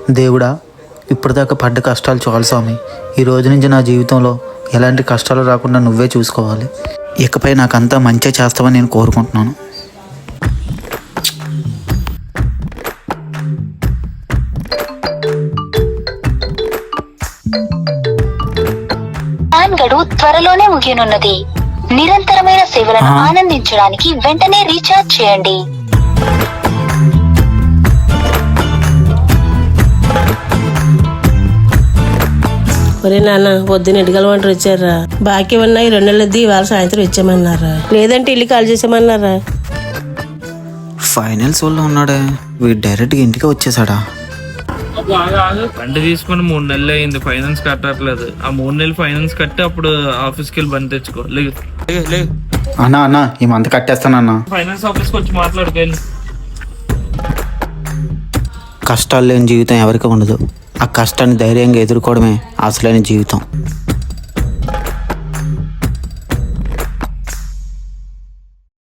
దేవుడా, ఇప్పటిదాకా పడ్డ కష్టాలు చాలు స్వామి. ఈ రోజు నుంచి నా జీవితంలో ఎలాంటి కష్టాలు రాకుండా నువ్వే చూసుకోవాలి. ఇకపై నాకంతా మంచి చేస్తావని నేను కోరుకుంటున్నాను. ప్లాన్ గడువు త్వరలోనే ముగియనున్నది. నిరంతరమైన సేవలను ఆనందించడానికి వెంటనే రీఛార్జ్ చేయండి. ఒరే నాన్న, పొద్దున్న ఇటుకల వంటలు వచ్చారా? బాకీ ఉన్నాయి 2 నెలలది, ఇవాళ సాయంత్రం ఇచ్చామన్నారా? లేదంటే ఇల్లు కాల్ చేసామన్నారా? ఫైనల్స్ వల్ల ఉన్నాడే, వీడు డైరెక్ట్గా ఇంటికి వచ్చేసాడా? బండి తీసుకుని 3 నెలలు అయింది, ఫైనాన్స్ కట్టట్లేదు. ఆ 3 నెలలు ఫైనాన్స్ కట్టి అప్పుడు ఆఫీస్కి వెళ్ళి బండి తెచ్చుకో. అన్నా అన్నా, ఈ మంత్ కట్టేస్తానన్నా. ఫైనాన్స్ ఆఫీస్కి వచ్చి మాట్లాడుకోండి. కష్టాలు లేని జీవితం ఎవరికి ఉండదు. ఆ కష్టాన్ని ధైర్యంగా ఎదుర్కోవడమే అసలైన జీవితం.